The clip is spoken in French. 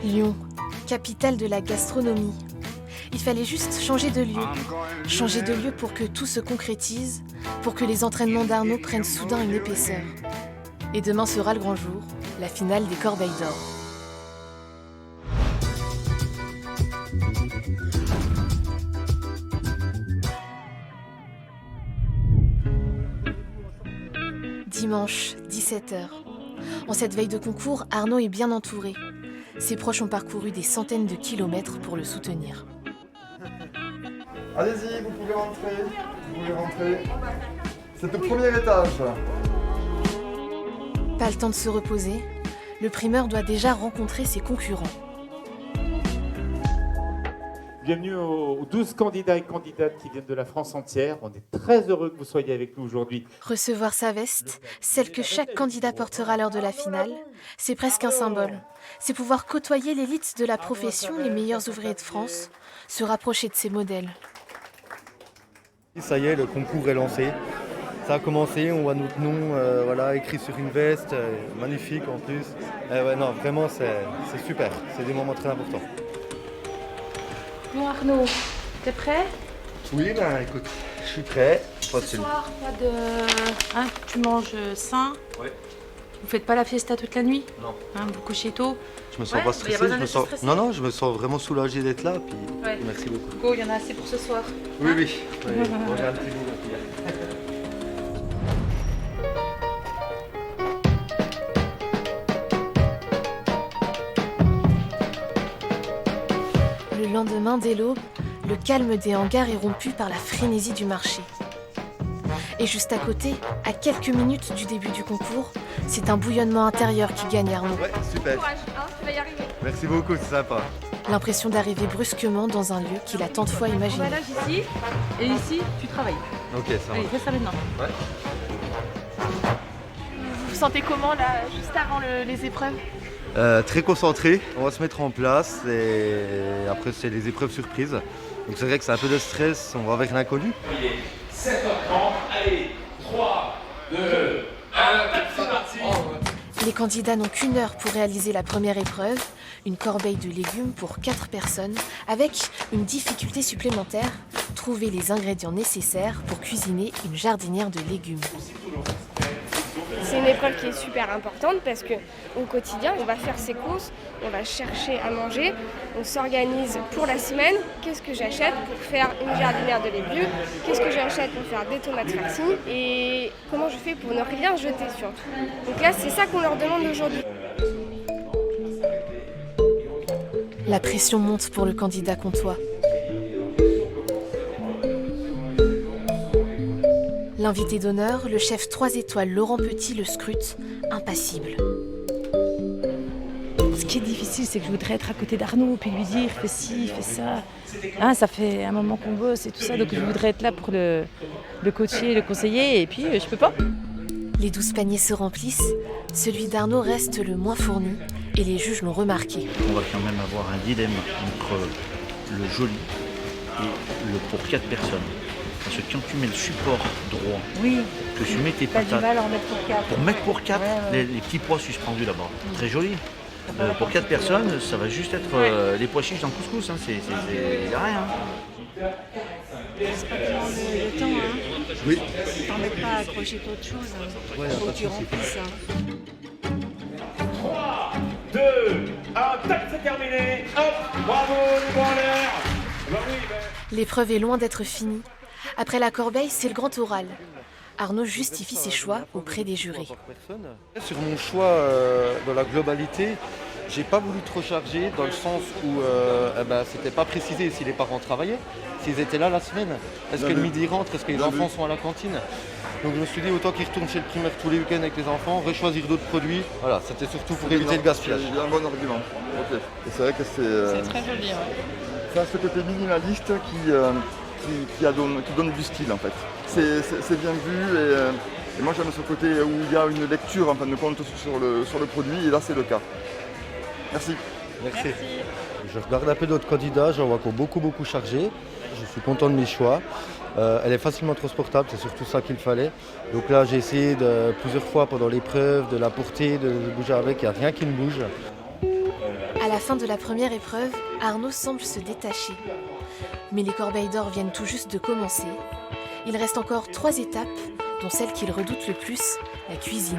Lyon, capitale de la gastronomie. Il fallait juste changer de lieu. Changer de lieu pour que tout se concrétise, pour que les entraînements d'Arnaud prennent soudain une épaisseur. Et demain sera le grand jour, la finale des Corbeilles d'Or. Dimanche, 17h. En cette veille de concours, Arnaud est bien entouré. Ses proches ont parcouru des centaines de kilomètres pour le soutenir. Allez-y, vous pouvez rentrer. C'est au premier étage. Pas le temps de se reposer, le primeur doit déjà rencontrer ses concurrents. Bienvenue aux 12 candidats et candidates qui viennent de la France entière. On est très heureux que vous soyez avec nous aujourd'hui. Recevoir sa veste, celle que chaque candidat portera lors de la finale, c'est presque un symbole. C'est pouvoir côtoyer l'élite de la profession, les meilleurs ouvriers de France, se rapprocher de ses modèles. Ça y est, le concours est lancé. Ça a commencé, on voit notre nom écrit sur une veste, magnifique en plus. Non, vraiment, c'est super, c'est des moments très importants. Bon Arnaud, t'es prêt? Oui, écoute, je suis prêt. Ce soir, pas de... tu manges sain? Oui. Vous faites pas la fiesta toute la nuit? Non. Vous couchez tôt? Je me sens pas stressé, Non, je me sens vraiment soulagé d'être là, puis merci beaucoup. Go, il y en a assez pour ce soir. Oui. Bon, j'ai un petit bout. Le lendemain, dès l'aube, le calme des hangars est rompu par la frénésie du marché. Et juste à côté, à quelques minutes du début du concours, c'est un bouillonnement intérieur qui gagne Arnaud. Ouais, super. Courage, tu vas y arriver. Merci beaucoup, c'est sympa. L'impression d'arriver brusquement dans un lieu qu'il a tant de fois On imaginé. va là, ici, et ici, tu travailles. Ok, ça va. Allez, fais ça maintenant. Ouais. Vous vous sentez comment là, juste avant les épreuves? Très concentré, on va se mettre en place et après c'est les épreuves surprises. Donc c'est vrai que c'est un peu de stress, on va avec l'inconnu. 7h30, allez, 3, 2, 1, c'est parti. Les candidats n'ont qu'une heure pour réaliser la première épreuve, une corbeille de légumes pour 4 personnes, avec une difficulté supplémentaire, trouver les ingrédients nécessaires pour cuisiner une jardinière de légumes. C'est une épreuve qui est super importante parce qu'au quotidien, on va faire ses courses, on va chercher à manger, on s'organise pour la semaine. Qu'est-ce que j'achète pour faire une jardinière de légumes? Qu'est-ce que j'achète pour faire des tomates farcies? Et comment je fais pour ne rien jeter surtout? Donc là, c'est ça qu'on leur demande aujourd'hui. La pression monte pour le candidat comtois. L'invité d'honneur, le chef 3 étoiles Laurent Petit, le scrute, impassible. Ce qui est difficile, c'est que je voudrais être à côté d'Arnaud, puis lui dire, fais ci, fais ça. Ça fait un moment qu'on bosse et tout ça, donc je voudrais être là pour le coacher, le conseiller, et puis je peux pas. Les 12 paniers se remplissent, celui d'Arnaud reste le moins fourni, et les juges l'ont remarqué. On va quand même avoir un dilemme entre le joli et le pour 4 personnes. Parce que quand tu mets le support droit, que tu mets tes patates, à en mettre pour 4. pour mettre pour 4, les petits pois suspendus là-bas, très joli. Pour 4 personnes, ça va juste être les pois chiches dans le couscous, c'est rien. C'est pas tellement le temps, Oui. T'en mets pas à accrocher d'autres choses. Ouais, Faut pas que de tu souci. remplisses ça. 3, 2, 1, tac, c'est terminé. Hop, bravo, les bras en l'air. L'épreuve est loin d'être finie. Après la corbeille, c'est le grand oral. Arnaud justifie ses choix auprès des jurés. Sur mon choix dans la globalité, j'ai pas voulu trop charger dans le sens où c'était pas précisé si les parents travaillaient, s'ils étaient là la semaine. Est-ce que le midi rentre, est-ce que les enfants sont à la cantine? Donc je me suis dit autant qu'ils retournent chez le primaire tous les week-ends avec les enfants, rechoisir d'autres produits. Voilà, c'était surtout pour éviter le gaspillage. Il y a un bon argument. Ok. Et c'est vrai que C'est très joli, ça a ce côté minimaliste qui donne du style en fait. C'est bien vu et moi j'aime ce côté où il y a une lecture en fin de compte sur le produit et là c'est le cas. Merci. Merci. Je regarde un peu d'autres candidats, j'en vois qui ont beaucoup chargé. Je suis content de mes choix. Elle est facilement transportable, c'est surtout ça qu'il fallait. Donc là j'ai essayé plusieurs fois pendant l'épreuve de la porter, de bouger avec, il n'y a rien qui ne bouge. À la fin de la première épreuve, Arnaud semble se détacher. Mais les corbeilles d'or viennent tout juste de commencer. Il reste encore 3 étapes, dont celle qu'il redoute le plus, la cuisine.